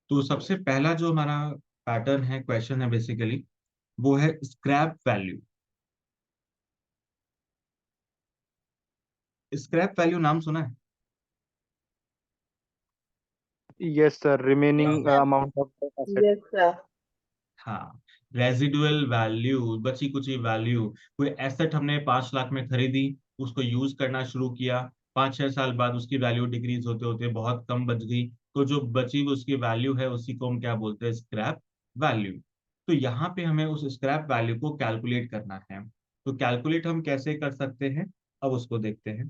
तो सबसे पहला जो हमारा पैटर्न है, क्वेश्चन है बेसिकली, वो है स्क्रैप वैल्यू। स्क्रैप वैल्यू नाम सुना है? Yes sir, yes remaining sir. Amount of asset. Yes sir. हाँ, रेजिडुअल वैल्यू, बची कुची वैल्यू। कोई एसेट हमने 5 लाख में खरीदी, उसको यूज करना शुरू किया, 5-6 साल बाद उसकी वैल्यू डिक्रीज होते होते बहुत कम बच गई, तो जो बची हुई उसकी वैल्यू है उसी को हम क्या बोलते हैं? Scrap value. तो यहाँ पे हमें उस स्क्रैप वैल्यू को कैलकुलेट करना है। तो कैलकुलेट हम कैसे कर सकते हैं, अब उसको देखते हैं।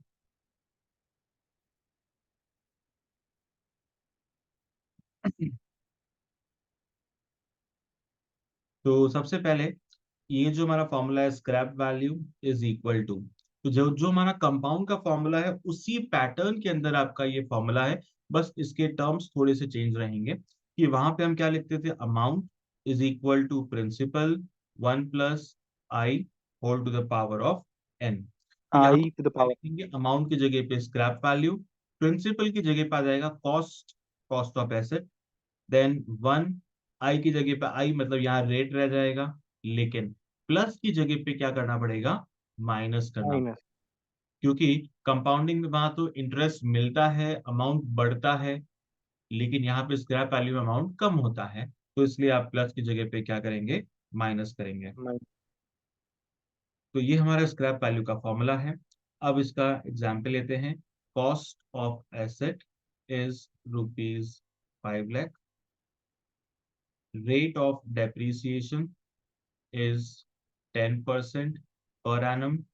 तो सबसे पहले ये जो हमारा फॉर्मूला है, scrap value is equal to, तो जो जो हमारा कंपाउंड का फॉर्मूला है उसी पैटर्न के अंदर आपका ये फॉर्मूला है, बस इसके टर्म्स थोड़े से चेंज रहेंगे। कि वहां पे हम क्या लिखते थे? Amount is equal to principal 1 + i whole to the power of n। तो यहाँ आई टू द पे पावर। लिखेंगे अमाउंट की जगह पे स्क्रैप वैल्यू, प्रिंसिपल की जगह पे आ जाएगा cost, cost of asset. Then 1, i की जगह पे आई मतलब यहाँ रेट रह जाएगा, लेकिन प्लस की जगह पे क्या करना पड़ेगा? माइनस करना। माइनस। क्योंकि कंपाउंडिंग में वहां तो इंटरेस्ट मिलता है, अमाउंट बढ़ता है, लेकिन यहाँ पे स्क्रैप वैल्यू में अमाउंट कम होता है, तो इसलिए आप प्लस की जगह पे क्या करेंगे? माइनस करेंगे। तो ये हमारा स्क्रैप वैल्यू का फॉर्मूला है। अब इसका एग्जाम्पल लेते हैं। Cost of asset is ₹5 lakh. Rate of depreciation is 10% per annum.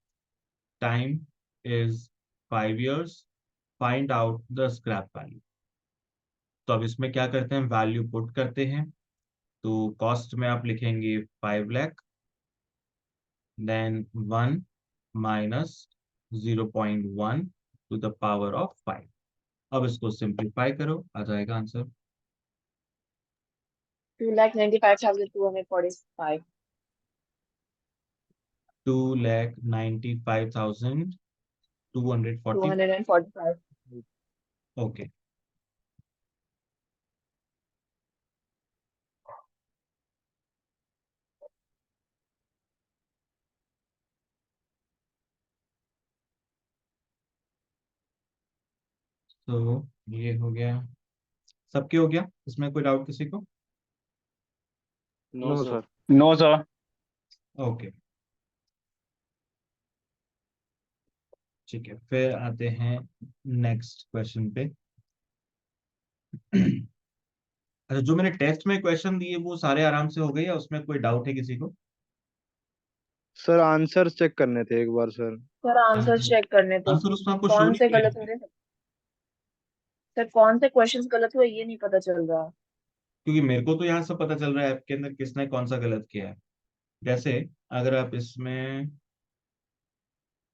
Time is 5 years. Find out the scrap value. तो अब इसमें क्या करते हैं? वैल्यू पुट करते हैं। तो कॉस्ट में आप लिखेंगे 5 lakh, then 1 - 0.1 to the power of 5। अब इसको सिंप्लीफाई करो, आ जाएगा आंसर। 2,95,245। 2,95,240। 245। ओके। तो ये हो गया, सबके हो गया, इसमें कोई डाउट किसी को? No no sir. Sir. No sir. Okay, ठीक है, फिर आते हैं नेक्स्ट क्वेश्चन पे। अच्छा, जो मैंने टेस्ट में क्वेश्चन दिए वो सारे आराम से हो गए या उसमें कोई डाउट है किसी को? सर आंसर चेक करने थे एक बार sir. Sir answer answer, check करने थे आंसर कि उसमें आपको शो कौन नहीं से गलत हो करेंगे, रहे हैं। सर कौन से क्वेश्चंस गलत हुए ये नहीं पता चल रहा। क्योंकि मेरे को तो यहाँ सब पता चल रहा है ऐप के अंदर किसने कौन सा गलत किया है। जैसे अगर आप इसमें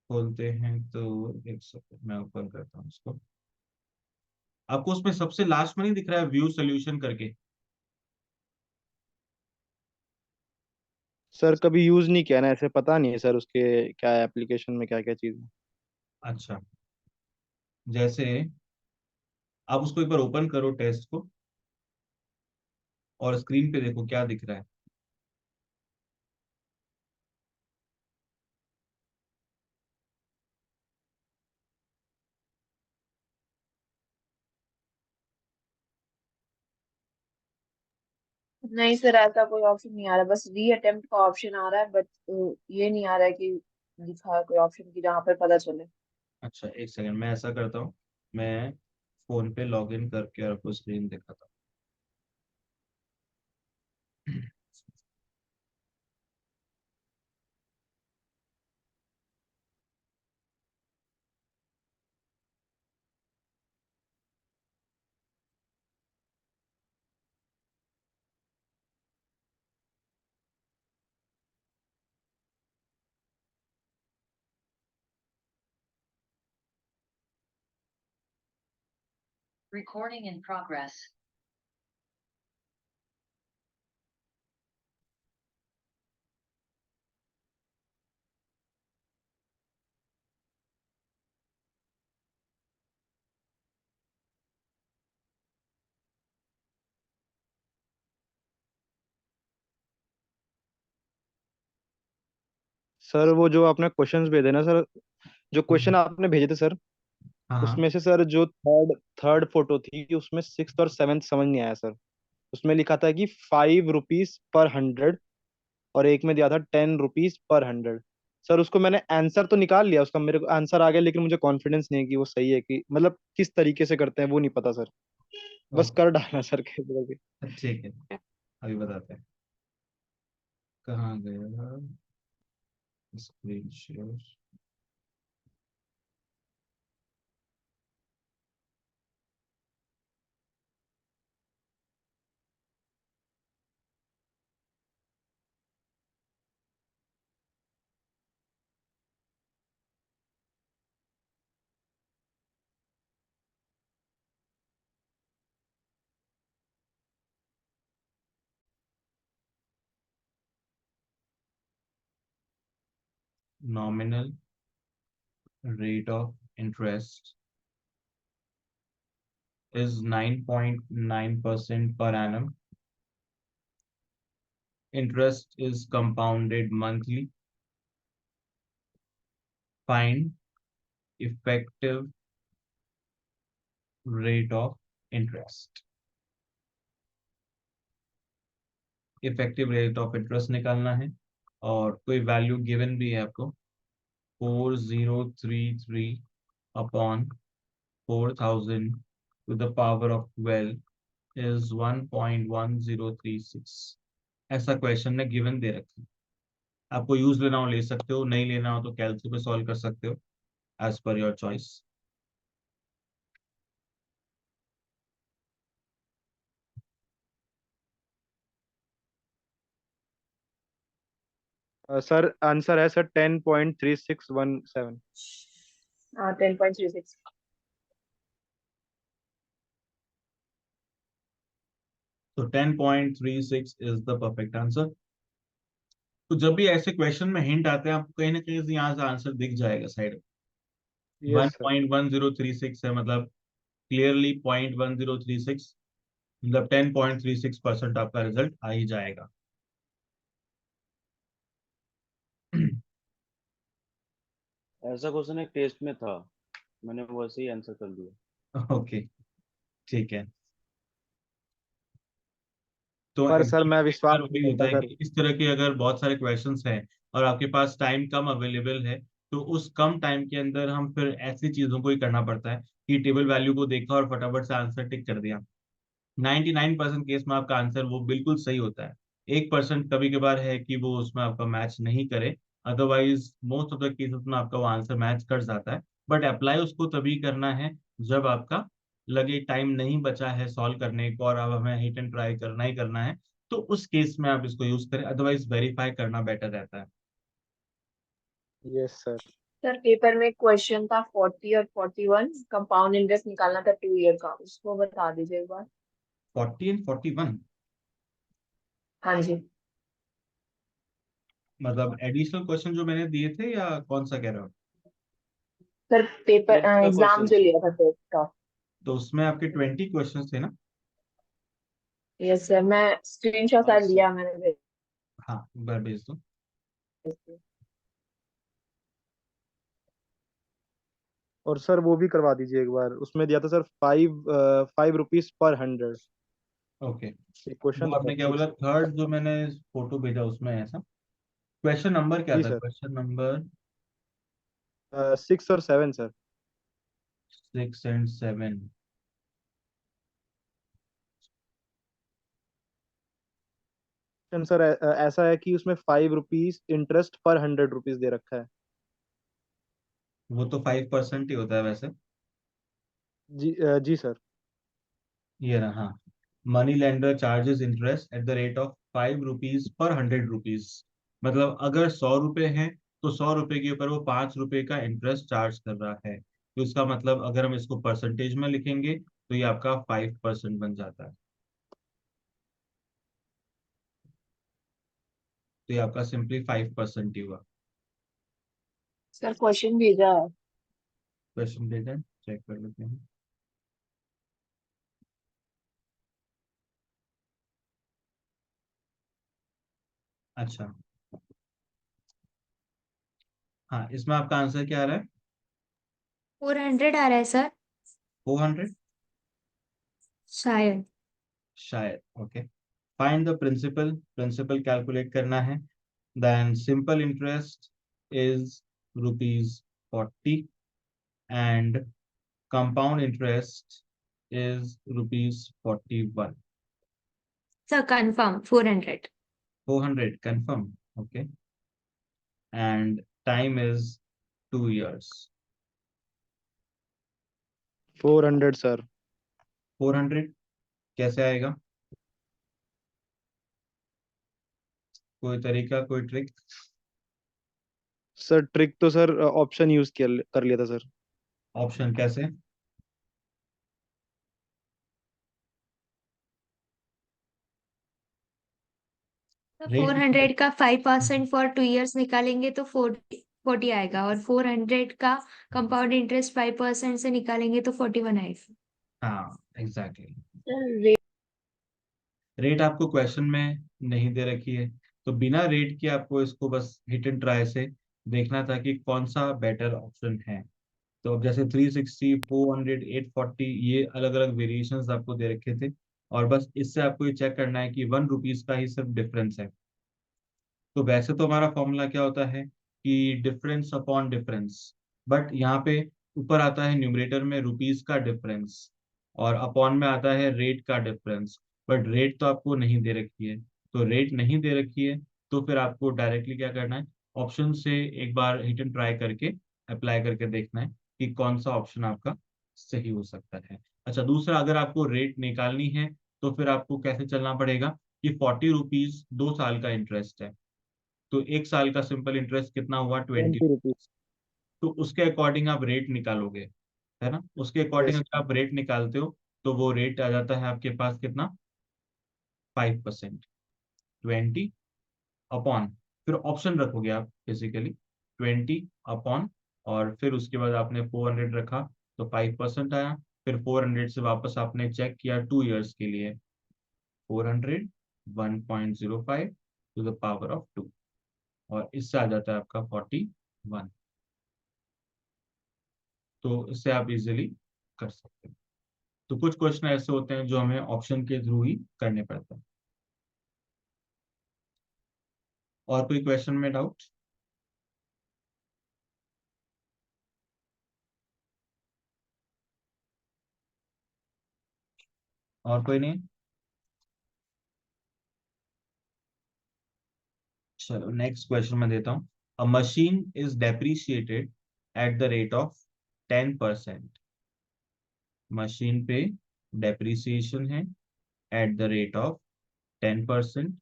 खोलते हैं तो, एक सेकंड मैं ओपन करता हूँ इसको। आपको उसमें सबसे लास्ट में नहीं दिख रहा है व्यू सोल्यूशन करके? सर कभी यूज नहीं किया ना, ऐसे पता नहीं है सर उसके क्या एप्लीकेशन में क्या क्या चीज है। अच्छा, जैसे आप उसको एक बार ओपन करो टेस्ट को, और स्क्रीन पे देखो क्या दिख रहा है। नहीं सर ऐसा कोई ऑप्शन नहीं आ रहा, बस री अटेम्प्ट का ऑप्शन आ रहा है, बट ये नहीं आ रहा है कि दिखा है कोई ऑप्शन की जहाँ पर पता चले। अच्छा, एक सेकंड, मैं ऐसा करता हूँ, मैं फोन पे लॉग इन करके आपको स्क्रीन दिखाता हूँ। Recording in progress. सर वो जो आपने क्वेश्चंस भेजे ना सर, जो क्वेश्चन आपने भेजे थे सर, हाँ हाँ। उसमें से सर जो थर्ड थर्ड फोटो थी उसमें सिक्स और सेवन्थ समझ नहीं आया सर। उसमें लिखा था कि 5 रुपीज पर 100, और एक में दिया था 10 रुपीज पर 100। सर उसको मैंने आंसर तो निकाल लिया, उसका मेरे को आंसर आ गया, लेकिन मुझे कॉन्फिडेंस नहीं है कि वो सही है, कि मतलब किस तरीके से करते हैं वो नहीं पता सर। बस कर ओके, डालना सर कैसे करके। ठीक है, अभी बताते हैं। कहाँ गया screen share? Nominal rate of interest is 9.9% per annum. Interest is compounded monthly. Find effective rate of interest. Effective rate of interest निकालना है, और कोई वैल्यू गिवन भी है आपको, 4033 upon 4000 to the power of 12 is 1.1036। ऐसा क्वेश्चन ने given दे रखा है। आपको यूज लेना हो ले सकते हो, नहीं लेना हो तो कैलसी पे सॉल्व कर सकते हो, as per your choice. Sir answer है सर 10.3617। हाँ 10.36। तो 10.36 इज द परफेक्ट आंसर। तो जब भी ऐसे क्वेश्चन में हिंट आते हैं, आपको कहीं ना कहीं से यहाँ से आंसर दिख जाएगा साइड में। One yes sir. Point one zero three six है, मतलब क्लियरली 0.1036, मतलब 10.36% आपका रिजल्ट आ ही जाएगा। ऐसा क्वेश्चन एक टेस्ट में था, मैंने वैसे ही आंसर कर दिया। ओके, ठीक है। तो पर सर एग्जाम मैं में विश्वास बार नहीं वही होता करता है सर। कि इस तरह के अगर बहुत सारे क्वेश्चंस हैं और आपके पास टाइम कम अवेलेबल है, तो उस कम टाइम के अंदर हम फिर ऐसी चीजों को ही करना पड़ता है कि टेबल वैल्यू को देखा और फटाफट से आंसर टिक कर दिया। 99% केस में आपका आंसर वो बिल्कुल सही होता है। 1% कभी कभार है कि वो उसमें आपका मैच नहीं करे, otherwise most of the cases में आपका वो आंसर मैच कर जाता है। बट अप्लाई उसको तभी करना है जब आपका लगे टाइम नहीं बचा है सॉल्व करने को और अब हमें हिट एंड ट्राई करना ही करना है, तो उस केस में आप इसको यूज करें, अदरवाइज वेरीफाई करना बेटर रहता है। Yes sir. सर पेपर में क्वेश्चन था 40 और 41, कंपाउंड इंटरेस्ट निकालना था 2 ईयर का, उसको बता दीजिए एक बार। 40 और 41 हाँ जी। मतलब एडिशनल क्वेश्चन जो मैंने दिए थे, या कौन सा कह रहे हो? सर पेपर टेस्ट का एग्जाम क्वेश्चन। जो लिया था टेस्ट का। तो उसमें आपके 20 क्वेश्चन थे ना? यस सर, मैं स्क्रीनशॉट हाँ सर सर। लिया मैंने। हाँ, एक बार भेज दो। और सर वो भी करवा दीजिए एक बार, उसमें दिया था सर 5 रुपीज पर 100। ओके, एक वो क्वेश्चन था आपने क्या जी बोला, सर। थर्ड जो मैंने फोटो भेजा उसमें ऐसा? क्वेश्चन नंबर क्या जी था? सर। क्वेश्चन नंबर 6 और 7 सर। 6 और 7? सर ऐसा है कि उसमें 5 रुपीज इंटरेस्ट पर 100 रुपीज दे रखा है। वो तो 5% ही होता है वैसे। जी सर। ये रहा, हाँ। Money lender charges interest at the rate of 5 rupees per 100 rupees. मतलब अगर 100 रुपए हैं, तो 100 रुपए के ऊपर वो 5 रुपए का इंटरेस्ट चार्ज कर रहा है। तो इसका मतलब अगर हम इसको परसेंटेज में लिखेंगे तो ये आपका 5% बन जाता है। तो ये आपका सिंपली 5% ही हुआ। सर क्वेश्चन भेजा है। क्वेश्चन दे दें, चेक कर लेते हैं। अच्छा, हाँ, इसमें आपका आंसर क्या आ रहा है? 400 आ रहा है सर, 400 शायद। शायद। Okay, find the principal, principal calculate करना है। Then simple interest is ₹40 and compound interest is ₹41. Sir confirm 400। 400 confirm. Okay, and time is 2 years. 400 sir. 400 कैसे आएगा? कोई तरीका, कोई ट्रिक? सर ट्रिक तो सर ऑप्शन यूज कर लिया था सर। ऑप्शन कैसे? तो रेट? 400 का 5% फॉर 2 years निकालेंगे तो 40 आएगा, और 400 का कंपाउंड इंटरेस्ट 5% से निकालेंगे तो 41 आएगा। हाँ, एग्जैक्टली। सर रेट आपको क्वेश्चन में नहीं दे रखी है, तो बिना रेट के आपको इसको बस हिट एंड ट्राई से देखना था कि कौन सा बेटर ऑप्शन है। तो अब जैसे 360, 400, 840, ये अलग अलग वेरिएशंस आपको दे रखे थे, और बस इससे आपको ये चेक करना है कि ₹1 का ही सिर्फ डिफरेंस है। तो वैसे तो हमारा फॉर्मूला क्या होता है कि डिफरेंस अपॉन डिफरेंस, बट यहाँ पे ऊपर आता है न्यूमरेटर में रुपीस का डिफरेंस, और अपॉन में आता है रेट का डिफरेंस। बट रेट तो आपको नहीं दे रखी है, तो रेट नहीं दे रखी है, तो फिर आपको डायरेक्टली क्या करना है, ऑप्शन से एक बार हिट एंड ट्राई करके अप्लाई करके देखना है कि कौन सा ऑप्शन आपका सही हो सकता है। अच्छा, दूसरा, अगर आपको रेट निकालनी है तो फिर आपको कैसे चलना पड़ेगा कि ₹40 2 साल का इंटरेस्ट है, तो 1 साल का सिंपल इंटरेस्ट कितना हुआ? 20। 20 रुपीज। तो उसके अकॉर्डिंग आप रेट निकालोगे, है ना? उसके अकॉर्डिंग यस। अगर आप रेट निकालते हो तो वो रेट आ जाता है आपके पास कितना? 5%। 20 अपॉन, फिर ऑप्शन रखोगे आप बेसिकली, 20 अपॉन, और फिर उसके बाद आपने 400 रखा तो 5% आया। फिर 400 से वापस आपने चेक किया 2 years के लिए, 400, 1.05 टू द पावर ऑफ 2, और इससे आ जाता है आपका 41। तो इससे आप इजीली कर सकते हैं। तो कुछ क्वेश्चन ऐसे होते हैं जो हमें ऑप्शन के थ्रू ही करने पड़ते हैं। और कोई क्वेश्चन में डाउट? और कोई नहीं? चलो नेक्स्ट क्वेश्चन मैं देता हूँ। अ machine is depreciated at the rate of 10%। Machine पे डेप्रिसिएशन है at the rate of 10%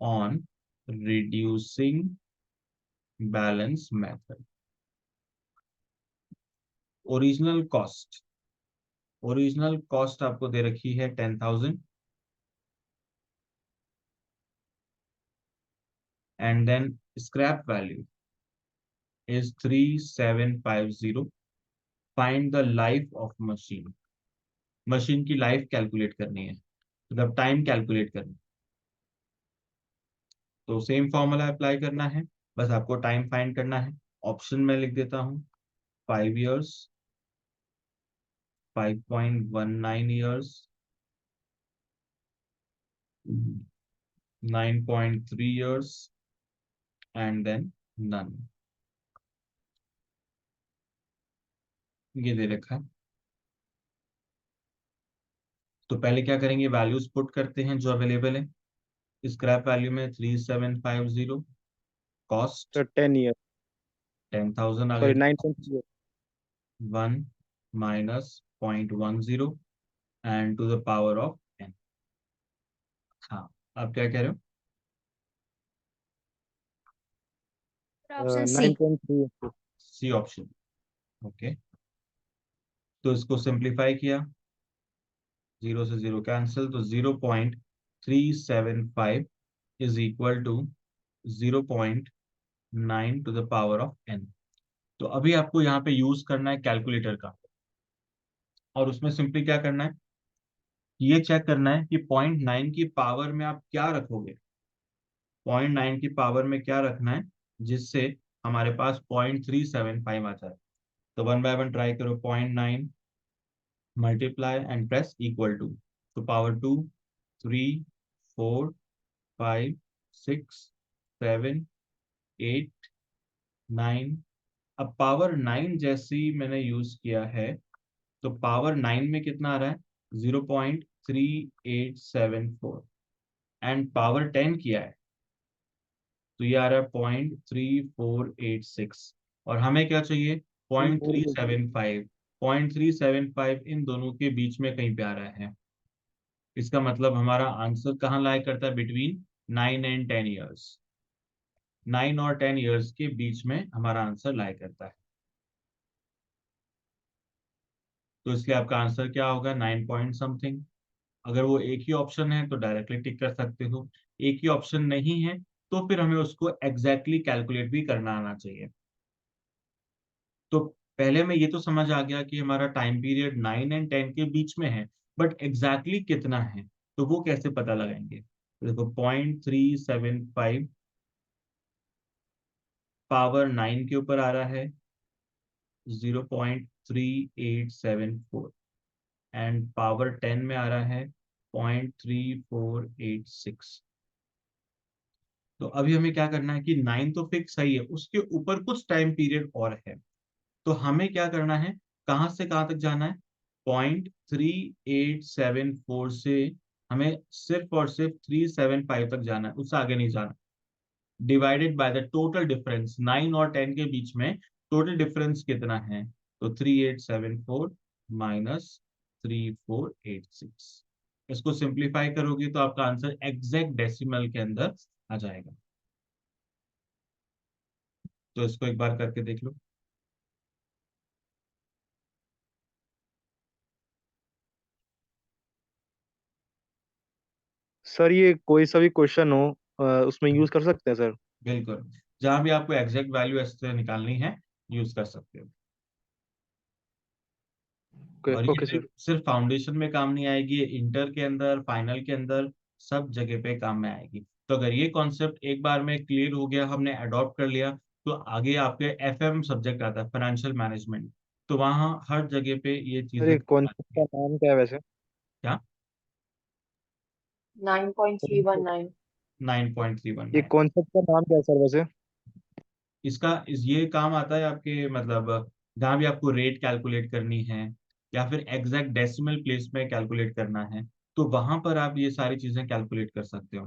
on reducing balance method. Original cost, original cost आपको दे रखी है 10,000, and then scrap value is 3750. Find the life of machine. Machine की life calculate करनी है, मतलब time calculate करनी है। तो सेम फॉर्मूला अप्लाई करना है, बस आपको टाइम फाइंड करना है। ऑप्शन में लिख देता हूँ, 5 years, 5.19 years, 9.3 years, and then none. ये दे रखा है। तो पहले क्या करेंगे, वैल्यूज पुट करते हैं जो अवेलेबल है। स्क्रैप वैल्यू में 3750, कॉस्ट सर 10 ईयर। 10,000 आ सॉरी गई, 9.3। 1 - 0.10 and to the power of n। हाँ, आप क्या कह रहे हो? Option C. 9.3। C option. Okay, तो इसको सिंप्लीफाई किया, 0 से 0 कैंसिल, तो 0.375 is equal to 0.9 to the power of n। तो अभी आपको यहाँ पे यूज करना है कैलकुलेटर का, और उसमें सिंपली क्या करना है, ये चेक करना है कि 0.9 की पावर में आप क्या रखोगे। 0.9 की पावर में क्या रखना है जिससे हमारे पास 0.375 आता है। तो 1/1 ट्राई करो, 0.9 multiply and press equal to, तो पावर 2, 3, 4, 5, 6, 7, 8, 9। अब पावर 9 जैसी मैंने यूज किया है, तो पावर 9 में कितना आ रहा है? 0.3874। एंड पावर 10 किया है, तो ये आ रहा है 0.3486। और हमें क्या चाहिए? 0.375। 0.375 इन दोनों के बीच में कहीं पे आ रहा है। इसका मतलब हमारा आंसर कहाँ लाई करता है? Between 9 and 10 years. 9 और 10 ईयर्स के बीच में हमारा आंसर लाई करता है। तो इसलिए आपका आंसर क्या होगा? 9 पॉइंट समथिंग। अगर वो एक ही ऑप्शन है तो डायरेक्टली टिक कर सकते हो, एक ही ऑप्शन नहीं है तो फिर हमें उसको एग्जैक्टली कैलकुलेट भी करना आना चाहिए। तो पहले में ये तो समझ आ गया कि हमारा टाइम पीरियड 9 and 10 के बीच में है, बट एग्जैक्टली कितना है तो वो कैसे पता लगाएंगे? तो देखो, 0.375 पावर 9 के ऊपर आ रहा है 0.3874, एंड पावर 10 में आ रहा है 0.3486। तो अभी हमें क्या करना है कि 9 तो फिक्स है ही है, उसके ऊपर कुछ टाइम पीरियड और है। तो हमें क्या करना है, कहाँ से कहाँ तक जाना है? 0.3874 से हमें सिर्फ और सिर्फ 375 तक जाना है, उससे आगे नहीं जाना। Divided by the total difference, 9 और 10 के बीच में टोटल डिफरेंस कितना है? तो 3874 माइनस 3486। इसको सिंप्लीफाई करोगे तो आपका आंसर एग्जैक्ट डेसिमल के अंदर आ जाएगा। तो इसको एक बार करके देख लो। सर ये कोई सा भी क्वेश्चन हो उसमें यूज कर सकते हैं सर? बिल्कुल, जहां भी आपको एग्जैक्ट वैल्यू ऐसे निकालनी है यूज कर सकते हो। और ये ओके सिर्फ सर। सिर्फ फाउंडेशन में काम नहीं आएगी, ये इंटर के अंदर, फाइनल के अंदर, सब जगह पे काम में आएगी। तो अगर ये कॉन्सेप्ट एक बार में क्लियर हो गया, हमने अडॉप्ट कर लिया, तो आगे आपके एफएम सब्जेक्ट आता है, फाइनेंशियल मैनेजमेंट, तो वहाँ हर जगह पे ये सर चीजें ये कॉन्सेप्ट का नाम क्या है वैसे? क्या? 9.319। 9.319। ये कॉन्सेप्ट का नाम क्या है सर वैसे? ये काम आता है आपके, मतलब जहाँ भी आपको रेट कैलकुलेट करनी है या फिर एग्जैक्ट डेसिमल प्लेस में कैलकुलेट करना है, तो वहां पर आप ये सारी चीजें कैलकुलेट कर सकते हो।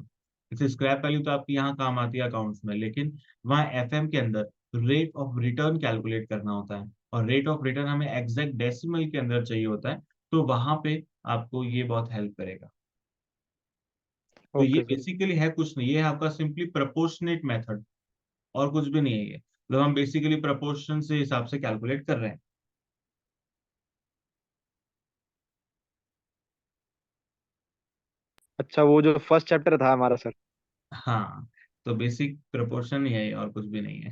जैसे स्क्रैप वैल्यू तो आपकी यहाँ काम आती है अकाउंट्स में, लेकिन वहाँ एफएम के अंदर रेट ऑफ रिटर्न कैलकुलेट करना होता है, और रेट ऑफ रिटर्न हमें एग्जैक्ट डेसिमल के अंदर चाहिए होता है, तो वहां पे आपको ये बहुत हेल्प करेगा। तो ये ओके सर। बेसिकली है कुछ नहीं, ये है आपका सिंपली प्रपोर्शनेट मेथड, और कुछ भी नहीं है ये। मतलब हम बेसिकली प्रपोर्शन से हिसाब से कैलकुलेट कर रहे हैं। अच्छा वो जो फर्स्ट चैप्टर था हमारा सर। हाँ, तो बेसिक प्रपोर्शन ही है ये, और कुछ भी नहीं है।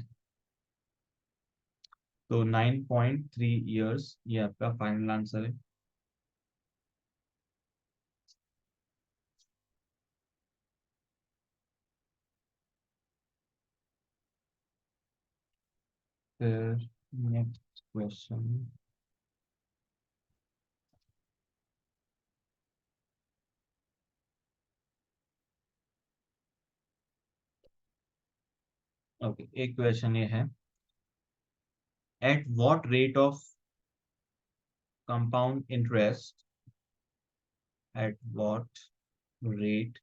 तो 9.3 ईयर्स ये आपका फाइनल आंसर है। फिर नेक्स्ट क्वेश्चन। ओके, एक क्वेश्चन ये है, at what rate of compound interest, at what rate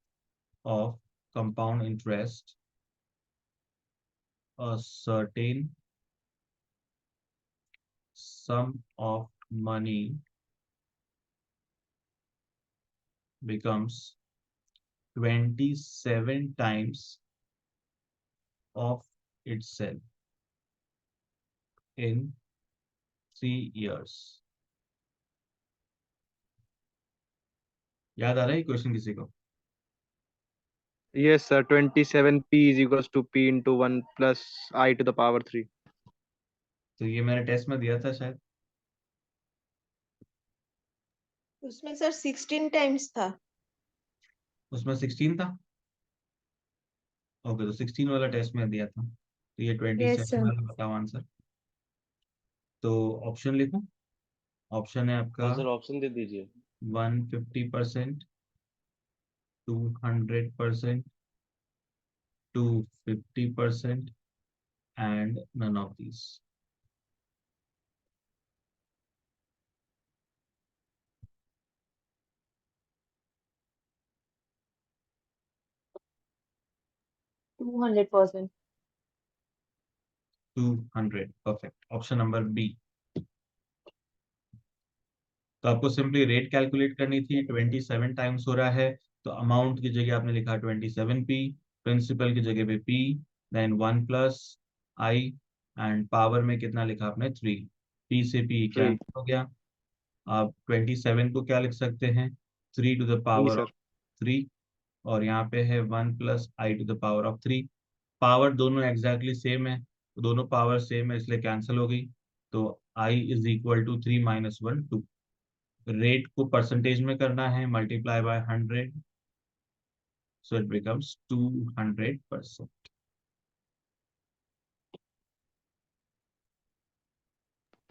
of compound interest a certain sum of money becomes 27 times of itself in 3 years। याद आ रहा है क्वेश्चन किसी को? Yes sir, 27p is equals to p into 1 plus i to the power 3। तो ये मैंने test में दिया था शायद। उसमें सर 16 टाइम्स था। उसमें 16 था। ओके, तो 16 वाला टेस्ट में दिया था। तो ये 27 sir. वाला बताओ आंसर। तो ऑप्शन लिखो। ऑप्शन है आपका हाँ सर, ऑप्शन दे दीजिए। 150%, 200%, 250% and none of these. To 100%। 200, perfect. Option number B. तो आपको सिंपली रेट कैलकुलेट करनी थी, 27 टाइम्स हो रहा है, तो अमाउंट की जगह आपने लिखा 27p, प्रिंसिपल की जगह पे p, then 1 plus i, and power में कितना लिखा आपने 3, p से p 3। कैंसिल हो गया। आप 27 को क्या लिख सकते हैं, 3 to the 3 power sir. Of 3, और यहाँ पे है 1 plus i to the power of 3। Power दोनों एग्जैक्टली सेम है, तो दोनों पावर सेम है इसलिए कैंसिल हो गई। तो i is equal to 3 minus 1 2। Rate को परसेंटेज में करना है, multiply by 100, so it becomes 200%।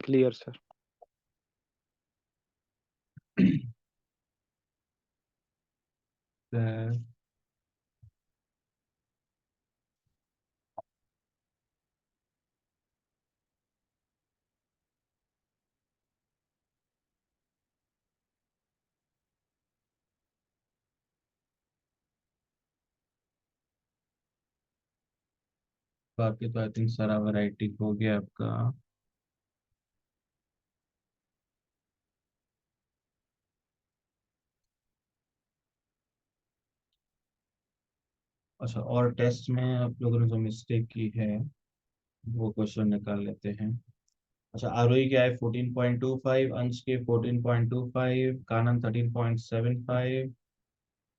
Clear sir. बाकी तो आई थिंक सारा वैरायटी हो गया आपका। अच्छा, और टेस्ट में आप लोगों ने जो मिस्टेक की है वो क्वेश्चन निकाल लेते हैं। अच्छा, आरोही क्या है 14.25, अंश के 14.25, कानन 13.75,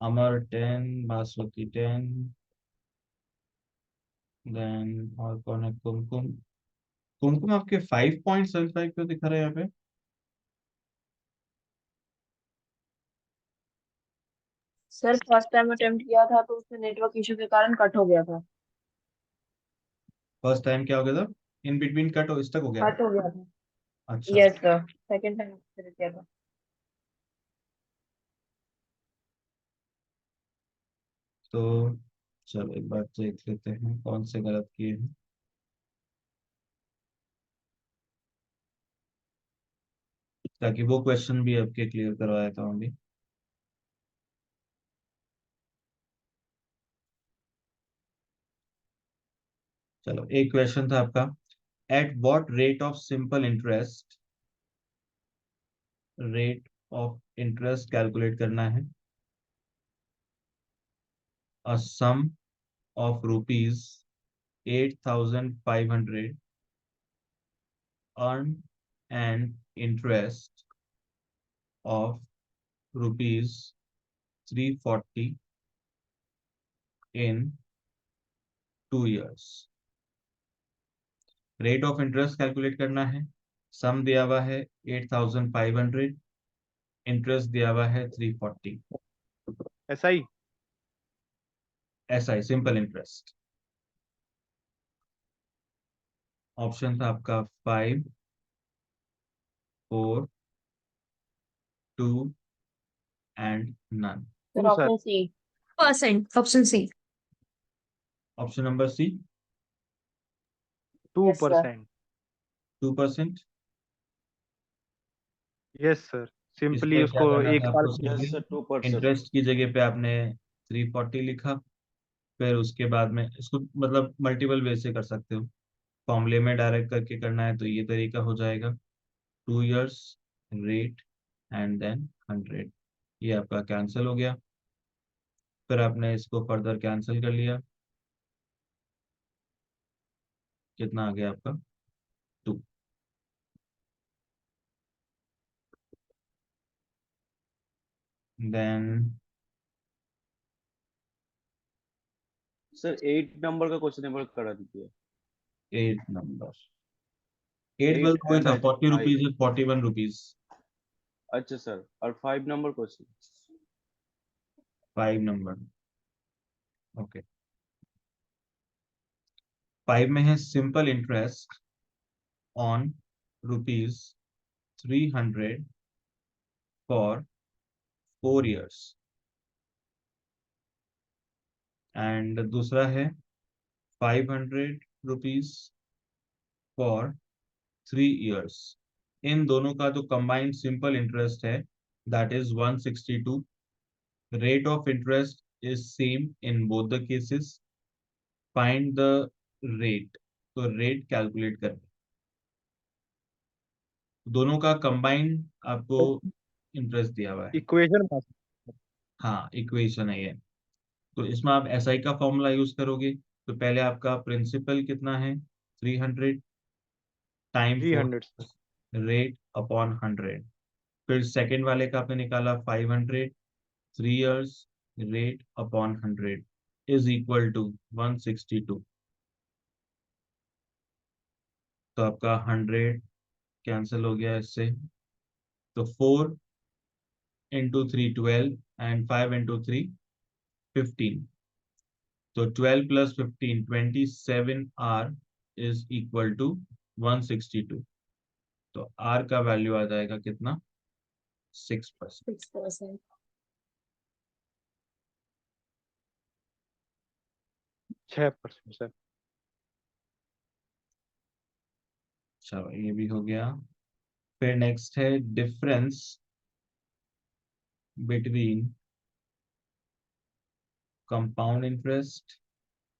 अमर 10, बासमती 10, देन और कौन है, कुमकुम। कुमकुम आपके 5.75 क्यों दिखा रहा है यहाँ पे? सर फर्स्ट टाइम अटेम्प्ट किया था तो उसमें नेटवर्क इशू के कारण कट हो गया था। फर्स्ट टाइम क्या हो गया था, इन बिटवीन कट हो स्टक हो गया? कट हो गया था। अच्छा, यस सर, सेकंड टाइम किया था। तो चलो एक बार देख लेते हैं कौन से गलत किए हैं, ताकि वो क्वेश्चन भी आपके क्लियर करवाया था अभी। चलो, एक क्वेश्चन था आपका, at what rate of simple interest, rate of interest calculate करना है, अ सम of rupees 8,500 earn an interest of rupees 340 in 2 years। Rate of interest calculate करना है, सम दिया हुआ है 8,500, इंटरेस्ट दिया हुआ है 340। ऐसा ही। ऐसा ही, सिंपल इंटरेस्ट। ऑप्शन था आपका 5, 4, 2 and none. Sir 2 sir. Option C. % Option C. Option number C, yes sir. 2%। 2%। Yes sir. इस सिंपली पर क्या उसको करना एक था साल। आपको, यस सिंपली सर, 2%। इंटरेस्ट की जगह पे आपने 340 लिखा, फिर उसके बाद में इसको मतलब मल्टीपल वे से कर सकते हो, फॉर्मूले में डायरेक्ट करके करना है तो ये तरीका हो जाएगा, 2 years रेट एंड देन 100। ये आपका कैंसिल हो गया, फिर आपने इसको फर्दर कैंसिल कर लिया, कितना आ गया आपका 2। देन सर 8 नंबर का क्वेश्चन नंबर करा दीजिए। 8 नंबर, 8 8 वाला वही एंड था, आई थिंक 40 5। Rupees 41 rupees. अच्छा सर, और 5 नंबर क्वेश्चन। 5 number, okay. 5 में है simple interest on ₹300 for 4 years, and दूसरा है ₹500 फॉर 3 years. इन दोनों का जो कंबाइंड सिंपल इंटरेस्ट है that is 162. Rate of interest is same in both the cases. Find the rate. तो रेट कैलकुलेट कर, दोनों का कंबाइंड आपको इंटरेस्ट दिया हुआ है. इक्वेशन में हाँ, इक्वेशन है ये. तो इसमें आप एसआई का फॉर्मूला यूज करोगे. तो पहले आपका प्रिंसिपल कितना है, 300 टाइम 300 सर. 4 rate upon 100. फिर सेकंड वाले का आपने निकाला 500 3 years rate upon 100 is equal to 162. तो आपका 100 कैंसिल हो गया इससे. तो 4 इंटू 3 12 एंड 5 इंटू 3 15. तो 12 plus 15 27 r is equal to 162. तो आर का वैल्यू आ जाएगा कितना, 6%. 6%। 6% सर. चलो ये भी हो गया. फिर नेक्स्ट है difference between compound interest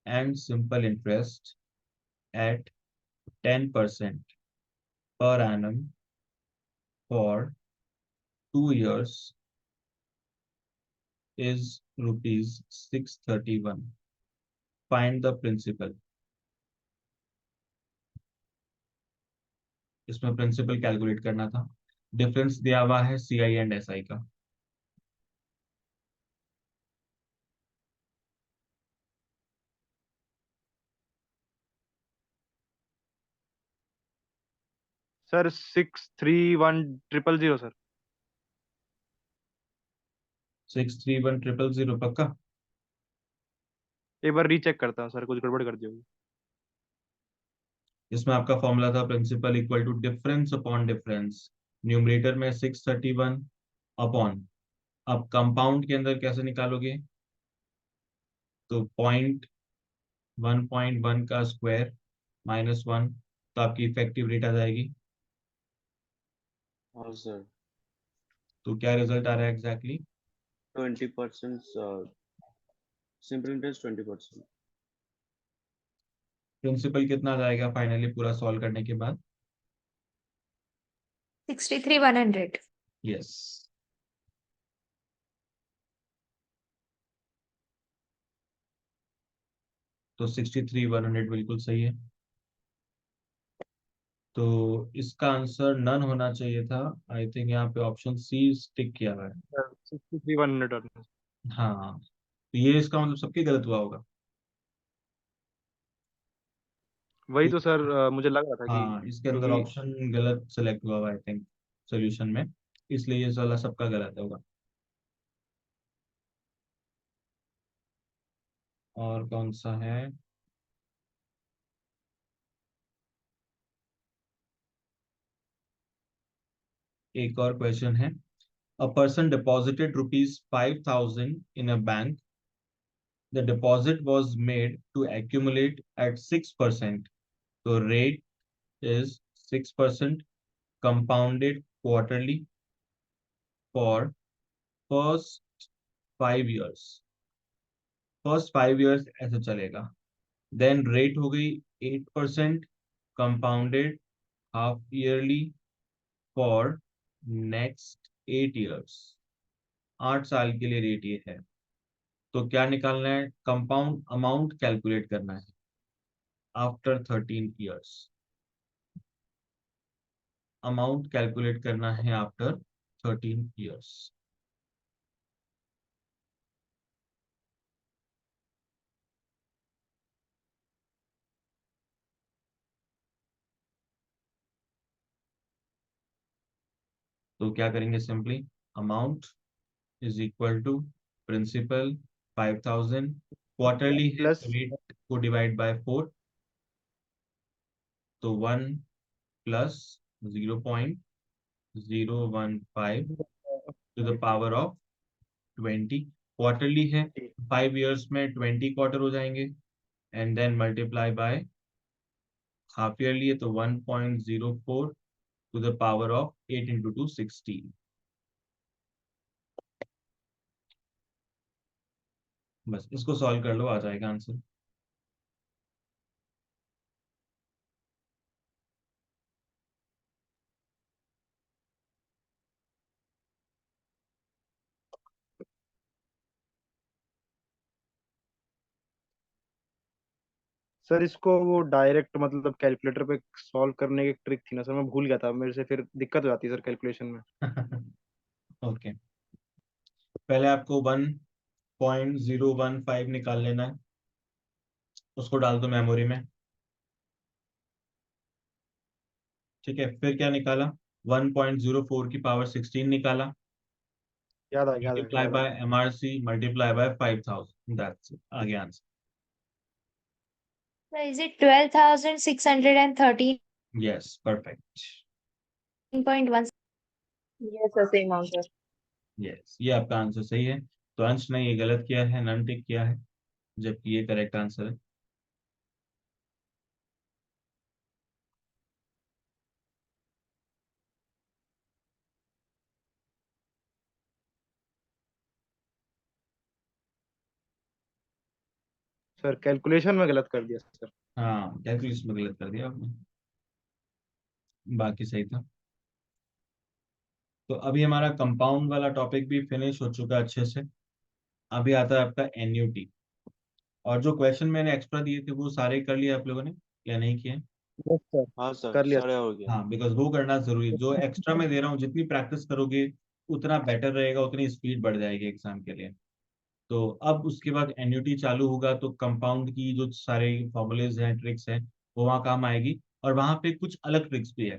and simple interest at 10% per annum for 2 years is ₹631. Find the principal. इसमें प्रिंसिपल कैलकुलेट करना था. डिफरेंस दिया हुआ है सीआई एंड एसआई का. Sir 631000 sir. 631000 पक्का. एक बार रीचेक करता हूँ सर, कुछ गड़बड़ कर दी होगी. इसमें आपका फॉर्मूला था principal equal to difference upon difference. Numerator में 631 अपॉन, अब कंपाउंड के अंदर कैसे निकालोगे, तो 1.1 का स्क्वायर -1. तो आपकी इफेक्टिव रेट आ जाएगी. हाँ सर. तो क्या रिजल्ट आ रहा है एग्जैक्टली 20%. Simple interest 20%. प्रिंसिपल कितना आ जाएगा फाइनली पूरा सॉल्व करने के बाद. 63,100। यस. तो 63,100 बिल्कुल सही है. तो इसका आंसर नन होना चाहिए था. आई थिंक यहाँ पे ऑप्शन सी स्टिक किया हुआ है. 63,100. हाँ, तो ये इसका मतलब सबके गलत हुआ होगा. वही तो सर, मुझे लग रहा था कि हाँ, इसके अंदर क्योंकि ऑप्शन गलत सेलेक्ट हुआ हुआ आई थिंक सोल्यूशन में, इसलिए ये साला सबका गलत होगा. और कौन सा है, एक और क्वेश्चन है. A person deposited ₹5,000 in a bank. The deposit was made to accumulate at 6%. So rate is 6% compounded quarterly for first 5 years. First 5 years ऐसे चलेगा. देन रेट हो गई 8% compounded half yearly for next 8 years. 8 साल के लिए rate ये है. तो क्या निकालना है, कंपाउंड अमाउंट कैलकुलेट करना है आफ्टर 13 years. अमाउंट कैलकुलेट करना है आफ्टर 13 years. तो क्या करेंगे, simply amount is equal to principal 5,000, quarterly है प्लस रेट को डिवाइड बाय 4. तो 1 plus 0.015 to the power of 20। Quarterly है, 5 years में 20 क्वार्टर हो जाएंगे, and then multiply by half yearly है, तो 1.04 to the power of 8 into 2 16। बस इसको सॉल्व कर लो, आ जाएगा आंसर। सर इसको वो डायरेक्ट मतलब कैलकुलेटर पे सॉल्व करने की ट्रिक थी ना सर, मैं भूल गया था, मेरे से फिर दिक्कत हो जाती है सर कैलकुलेशन में। ओके, पहले आपको 1.015 निकाल लेना है, उसको डाल दो मेमोरी में। ठीक है, फिर क्या निकाला, 1.04 की पावर 16 निकाला, याद है मल्टीप्लाई याद बाय है। MRC multiply by 5000, that's it, आगे answer. So is it 12,613.1? Yes, perfect. ये सर सेम आंसर। यस, ये आपका आंसर सही है। तो अंश ने ये गलत किया है, नन टिक किया है, जबकि ये करेक्ट आंसर है। सर कैलकुलेशन में गलत कर दिया सर। हाँ, कैलकुलेशन में गलत कर दिया आपने, बाकी सही था। तो अभी हमारा कंपाउंड वाला टॉपिक भी फिनिश हो चुका है अच्छे से। अभी आता है आपका एन्यूटी। और जो क्वेश्चन मैंने एक्स्ट्रा दिए थे वो सारे कर लिए आप लोगों ने या नहीं किए? यस सर, हाँ सर, कर लिया। सारे हो गया। हाँ, बिकॉज वो करना जरूरी है। जो एक्स्ट्रा मैं दे रहा हूँ, जितनी प्रैक्टिस करोगे उतना बेटर रहेगा, उतनी स्पीड बढ़ जाएगी एग्जाम के लिए। तो अब उसके बाद एन्यूटी चालू होगा, तो कंपाउंड की जो सारे फॉर्मूलेज हैं, ट्रिक्स हैं, वो वहाँ काम आएगी। और वहाँ पे कुछ अलग ट्रिक्स भी है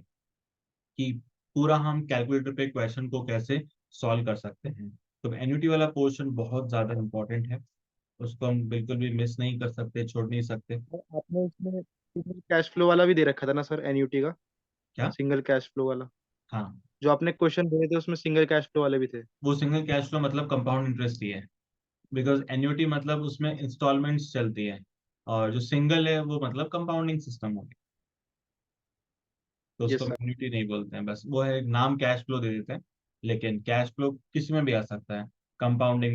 कि पूरा हम कैलकुलेटर पे क्वेश्चन को कैसे सॉल्व कर सकते हैं। तो एन्यूटी वाला पोर्शन बहुत ज़्यादा इंपॉर्टेंट है, उसको हम बिल्कुल भी मिस नहीं कर सकते, छोड़ नहीं सकते। आपने इसमें सिंगल कैश फ्लो वाला भी दे रखा था ना सर, एनयूटी का? क्या? सिंगल कैश फ्लो वाला हाँ, जो आपने क्वेश्चन दिए थे उसमें सिंगल कैश फ्लो वाले भी थे। वो सिंगल कैश फ्लो मतलब कंपाउंड इंटरेस्ट ही है, बिकॉज एन्युटी मतलब उसमें इंस्टॉलमेंट्स चलती है, और जो सिंगल है वो मतलब कंपाउंडिंग सिस्टम हो गया। तो उसको यस सर। एन्युटी नहीं बोलते हैं, बस वो है नाम कैश फ्लो दे देते हैं, लेकिन कैश फ्लो किसी में भी आ सकता है, कंपाउंडिंग